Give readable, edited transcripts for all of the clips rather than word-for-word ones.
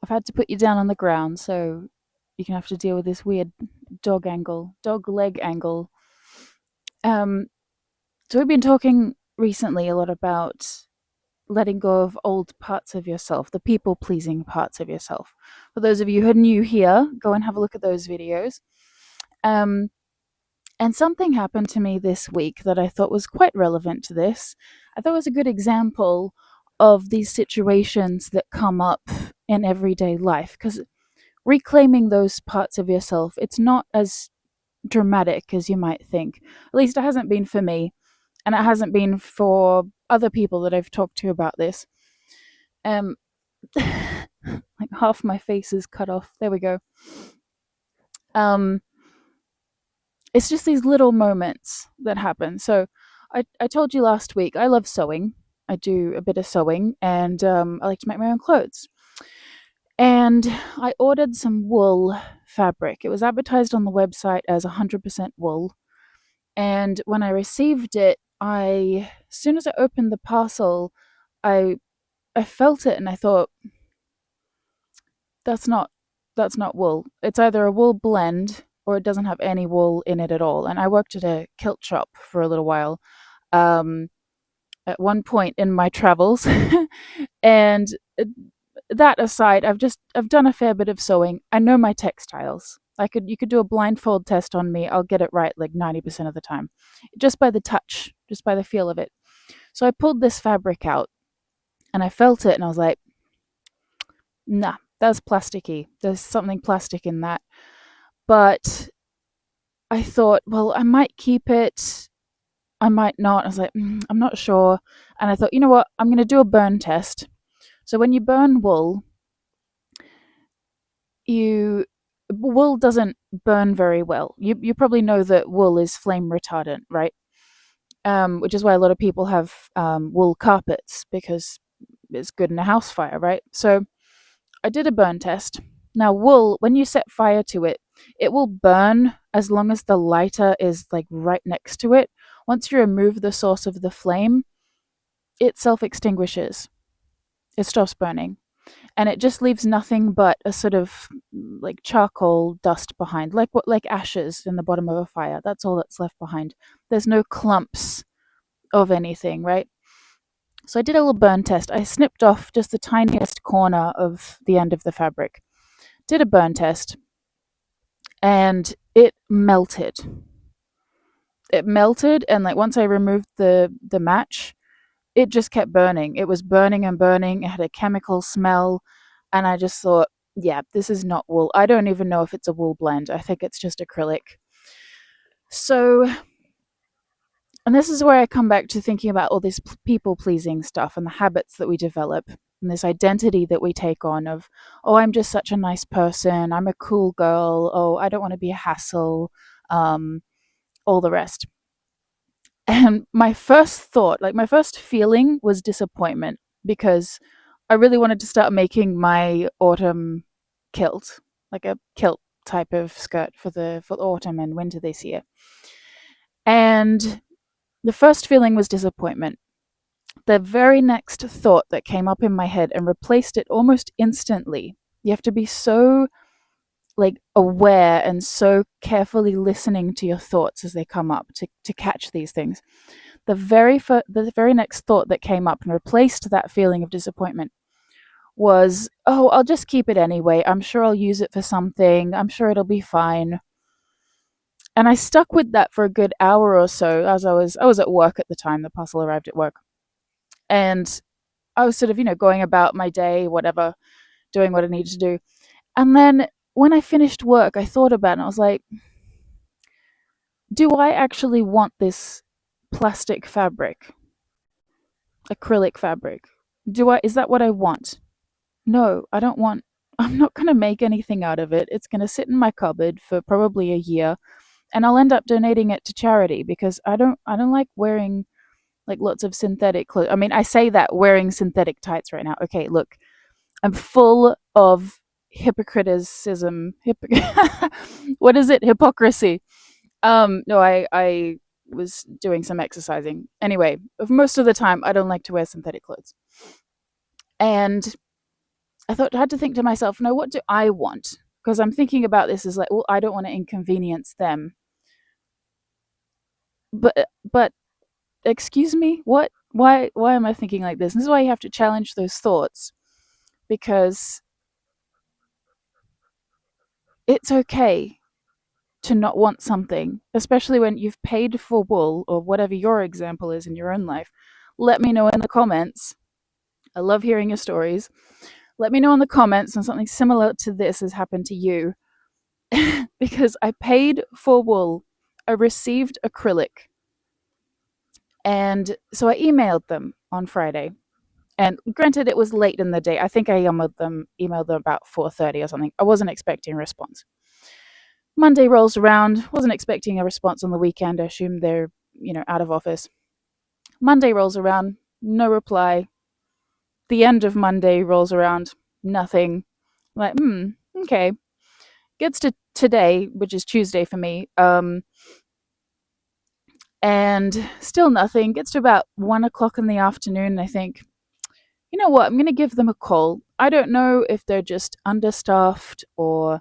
I've had to put you down on the ground, so you can have to deal with this weird dog leg angle. Um, so we've been talking recently a lot about letting go of old parts of yourself, the people pleasing parts of yourself. For those of you who are new here, go and have a look at those videos. Um, and something happened to me this week that I thought was quite relevant to this. I thought it was a good example of these situations that come up in everyday life, because reclaiming those parts of yourself, it's not as dramatic as you might think. At least it hasn't been for me, and it hasn't been for other people that I've talked to about this. Um, like half my face is cut off. There we go. Um, it's just these little moments that happen. So, I told you last week I love sewing. I do a bit of sewing, and I like to make my own clothes. And I ordered some wool fabric. It was advertised on the website as 100% wool. And when I received it, as soon as I opened the parcel, I I felt it and I thought, that's not that's not wool. It's either a wool blend or it doesn't have any wool in it at all. And I worked at a kilt shop for a little while, um, at one point in my travels, and that aside, I've done a fair bit of sewing. I know my textiles. You could do a blindfold test on me. I'll get it right like 90% of the time, just by the touch, just by the feel of it. So I pulled this fabric out and I felt it and I was like, nah, that's plasticky. There's something plastic in that. But I thought, well, I might keep it. I might not. I was like, I'm not sure. And I thought, you know what? I'm going to do a burn test. So when you burn wool, you wool doesn't burn very well. You probably know that wool is flame retardant, right? Which is why a lot of people have wool carpets, because it's good in a house fire, right? So I did a burn test. Now, wool, when you set fire to it, it will burn as long as the lighter is like right next to it. Once you remove the source of the flame, it self extinguishes. It stops burning. And it just leaves nothing but a sort of like charcoal dust behind, like ashes in the bottom of a fire. That's all that's left behind. There's no clumps of anything, right? So I did a little burn test. I snipped off just the tiniest corner of the end of the fabric, did a burn test, and it melted. It melted, and like once I removed the match, it just kept burning. It was burning and burning. It had a chemical smell, and I just thought, yeah, this is not wool. I don't even know if it's a wool blend. I think it's just acrylic. So, and this is where I come back to thinking about all this people pleasing stuff and the habits that we develop and this identity that we take on of, oh, I'm just such a nice person. I'm a cool girl. Oh, I don't want to be a hassle. Um, all the rest. And my first thought, like my first feeling was disappointment, because I really wanted to start making my autumn kilt, like a kilt type of skirt for autumn and winter this year. And the first feeling was disappointment. The very next thought that came up in my head and replaced it almost instantly. You have to be so like aware and so carefully listening to your thoughts as they come up to catch these things. The very next thought that came up and replaced that feeling of disappointment was, oh, I'll just keep it anyway. I'm sure I'll use it for something. I'm sure it'll be fine. And I stuck with that for a good hour or so, as I was at work at the time. The parcel arrived at work. And I was sort of, going about my day, whatever, doing what I needed to do. And then when I finished work, I thought about it and I was like, do I actually want this plastic fabric, acrylic fabric? Is that what I want? No, I don't want, I'm not going to make anything out of it. It's going to sit in my cupboard for probably a year, and I'll end up donating it to charity, because I don't like wearing like lots of synthetic clothes. I mean, I say that wearing synthetic tights right now. Okay, look, I'm full of hypocriticism. What is it? Hypocrisy. No, I was doing some exercising. Anyway, most of the time I don't like to wear synthetic clothes. And I had to think to myself, no, what do I want? Because I'm thinking about this as like, well, I don't want to inconvenience them. But excuse me, what? Why am I thinking like this? And this is why you have to challenge those thoughts, because it's okay to not want something, especially when you've paid for wool or whatever your example is in your own life. Let me know in the comments. I love hearing your stories. Let me know in the comments when something similar to this has happened to you. Because I paid for wool, I received acrylic, and so I emailed them on Friday. And granted, it was late in the day. I think I emailed them about 4:30 or something. I wasn't expecting a response. Monday rolls around. Wasn't expecting a response on the weekend. I assume they're out of office. Monday rolls around. No reply. The end of Monday rolls around. Nothing. I'm like, okay. Gets to today, which is Tuesday for me. And still nothing. Gets to about 1 o'clock in the afternoon. And I think, you know what? I'm going to give them a call. I don't know if they're just understaffed or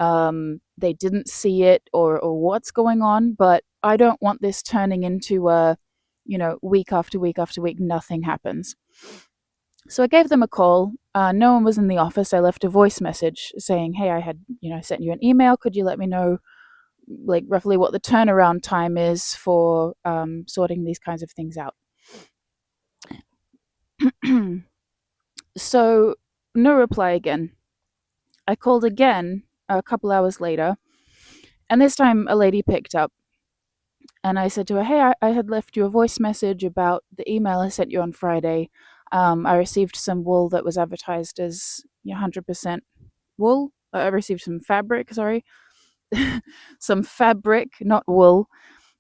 they didn't see it, or what's going on, but I don't want this turning into week after week after week, nothing happens. So I gave them a call. No one was in the office. I left a voice message saying, hey, I had, sent you an email. Could you let me know, like, roughly what the turnaround time is for sorting these kinds of things out? So, no reply again. I called again a couple hours later, and this time a lady picked up. And I said to her, hey, I had left you a voice message about the email I sent you on Friday. I received some wool that was advertised as 100% wool. I received some fabric, sorry. Some fabric, not wool.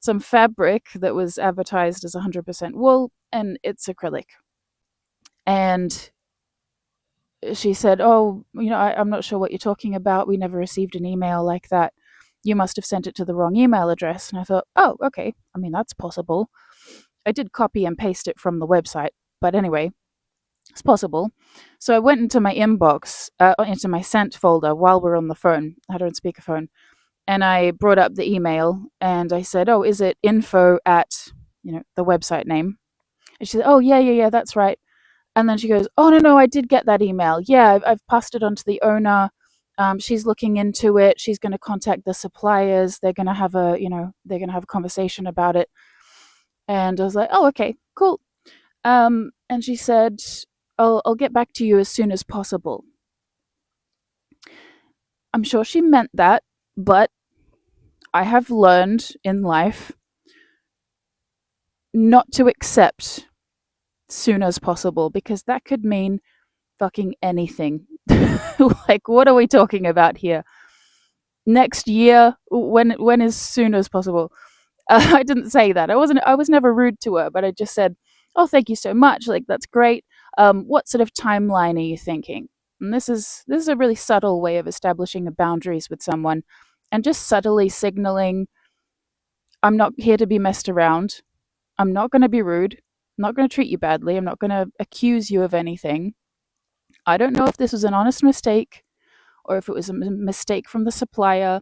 Some fabric that was advertised as 100% wool, and it's acrylic. And she said, oh, I'm not sure what you're talking about. We never received an email like that. You must have sent it to the wrong email address. And I thought, oh, okay. I mean, that's possible. I did copy and paste it from the website, but anyway, it's possible. So I went into my inbox, into my sent folder while we're on the phone. I had her on speakerphone, and I brought up the email and I said, "Oh, is it info at the website name?" And she said, "Oh, yeah, yeah, yeah, that's right." And then she goes, "Oh, no, no, I did get that email. Yeah, I've passed it on to the owner. She's looking into it. She's going to contact the suppliers. They're going to have a conversation about it." And I was like, "Oh, okay, cool." And she said, I'll get back to you as soon as possible. I'm sure she meant that, but I have learned in life not to accept soon as possible, because that could mean fucking anything. Like, what are we talking about here? Next year? When is soon as possible? I didn't say that. I was never rude to her, but I just said, "Oh, thank you so much. Like, that's great. What sort of timeline are you thinking?" And this is a really subtle way of establishing the boundaries with someone, and just subtly signaling, "I'm not here to be messed around. I'm not going to be rude. I'm not going to treat you badly. I'm not going to accuse you of anything. I don't know if this was an honest mistake, or if it was a mistake from the supplier,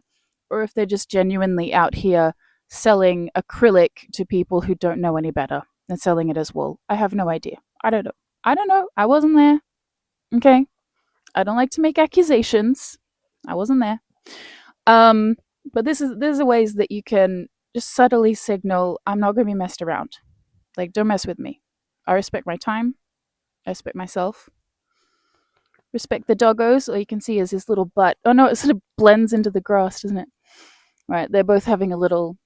or if they're just genuinely out here selling acrylic to people who don't know any better and selling it as wool. I have no idea. I don't know. I don't know. I wasn't there. Okay. I don't like to make accusations. I wasn't there. Um, but there's ways that you can just subtly signal, I'm not going to be messed around. Like, don't mess with me. I respect my time. I respect myself. Respect the doggos. All you can see is his little butt. Oh no, it sort of blends into the grass, doesn't it? Right, they're both having a little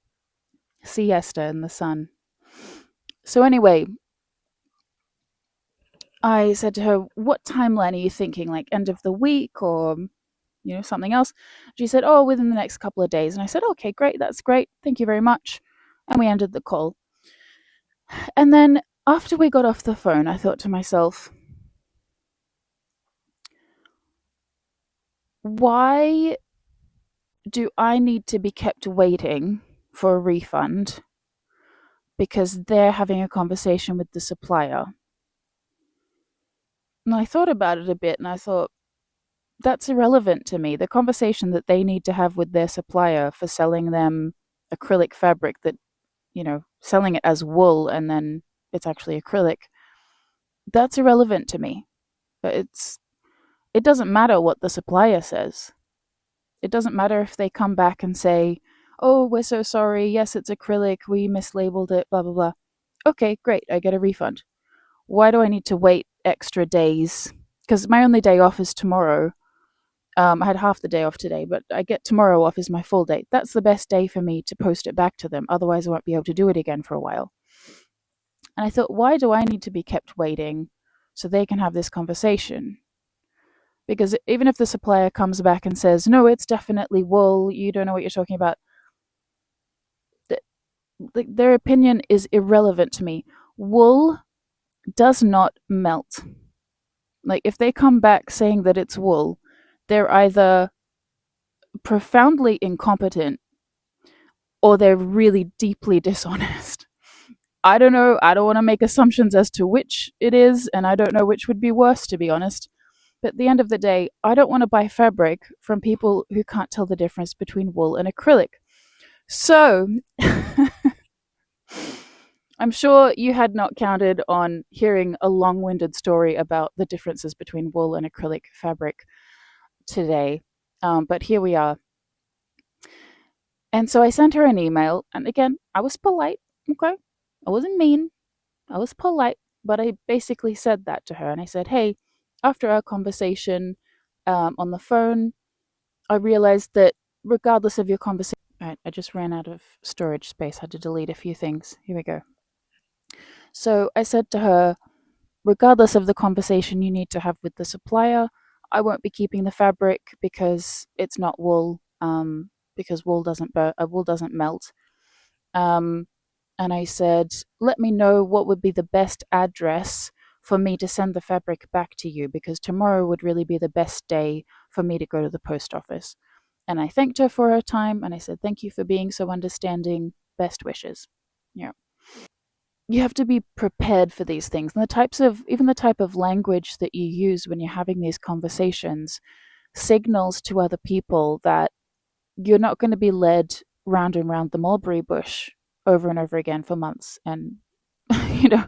siesta in the sun. So anyway, I said to her, what timeline are you thinking? Like, end of the week, or something else? She said, oh, within the next couple of days. And I said, okay, great, that's great. Thank you very much. And we ended the call. And then after we got off the phone, I thought to myself, why do I need to be kept waiting for a refund because they're having a conversation with the supplier? And I thought about it a bit and I thought, that's irrelevant to me. The conversation that they need to have with their supplier for selling them acrylic fabric that, selling it as wool and then it's actually acrylic, that's irrelevant to me. But it doesn't matter what the supplier says. It doesn't matter if they come back and say, "Oh, we're so sorry. Yes, it's acrylic. We mislabeled it, blah blah blah." Okay, great. I get a refund. Why do I need to wait extra days? Because my only day off is tomorrow. I had half the day off today, but I get tomorrow off as my full day. That's the best day for me to post it back to them. Otherwise, I won't be able to do it again for a while. And I thought, why do I need to be kept waiting so they can have this conversation? Because even if the supplier comes back and says, no, it's definitely wool, you don't know what you're talking about, their opinion is irrelevant to me. Wool does not melt. Like, if they come back saying that it's wool, they're either profoundly incompetent or they're really deeply dishonest. I don't know. I don't want to make assumptions as to which it is, and I don't know which would be worse, to be honest. But at the end of the day, I don't want to buy fabric from people who can't tell the difference between wool and acrylic. So, I'm sure you had not counted on hearing a long winded story about the differences between wool and acrylic fabric today. But here we are. And so I sent her an email. And again, I was polite. Okay. I wasn't mean. I was polite. But I basically said that to her. And I said, hey, after our conversation on the phone, I realized that regardless of your conversation, right, I just ran out of storage space, had to delete a few things. Here we go. So I said to her, regardless of the conversation you need to have with the supplier, I won't be keeping the fabric because it's not wool. Because wool doesn't melt. Um, and I said, let me know what would be the best address for me to send the fabric back to you because tomorrow would really be the best day for me to go to the post office. And I thanked her for her time and I said, thank you for being so understanding. Best wishes. Yeah. You have to be prepared for these things. And even the type of language that you use when you're having these conversations signals to other people that you're not going to be led round and round the mulberry bush over and over again for months. And, you know,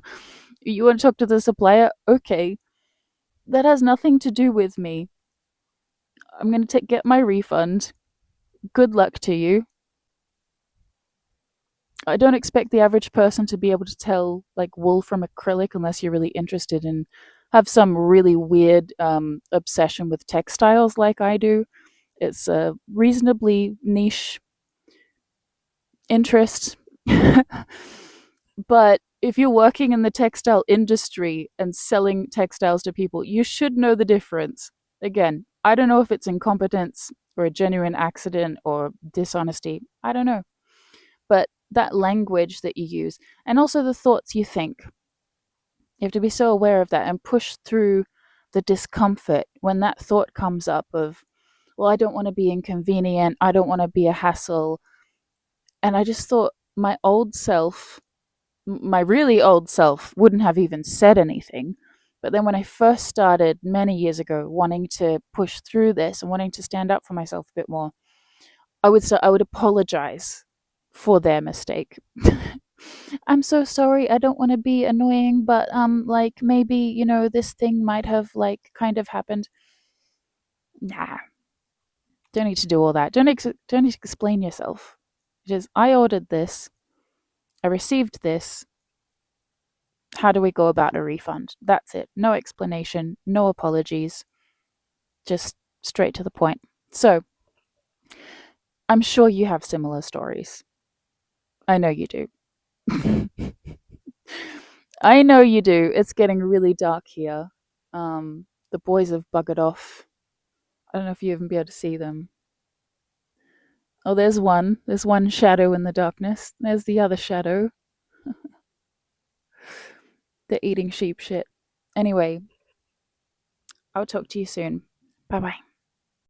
you want to talk to the supplier? Okay. That has nothing to do with me. I'm going to get my refund. Good luck to you. I don't expect the average person to be able to tell like wool from acrylic unless you're really interested and have some really weird obsession with textiles like I do. It's a reasonably niche interest. But if you're working in the textile industry and selling textiles to people, you should know the difference. Again, I don't know if it's incompetence or a genuine accident or dishonesty. I don't know. But that language that you use and also the thoughts you think, you have to be so aware of that and push through the discomfort when that thought comes up of, well, I don't want to be inconvenient. I don't want to be a hassle. And I just thought my old self, my really old self, wouldn't have even said anything. But then when I first started many years ago wanting to push through this and wanting to stand up for myself a bit more, I would apologize for their mistake. I'm so sorry. I don't want to be annoying, but like maybe this thing might have like kind of happened. Nah, don't need to do all that. Don't need to explain yourself. Just I ordered this. I received this. How do we go about a refund? That's it. No explanation. No apologies. Just straight to the point. So I'm sure you have similar stories. I know you do. I know you do. It's getting really dark here. The boys have buggered off. I don't know if you even be able to see them. Oh, there's one. There's one shadow in the darkness. There's the other shadow. They're eating sheep shit. Anyway, I'll talk to you soon. Bye bye.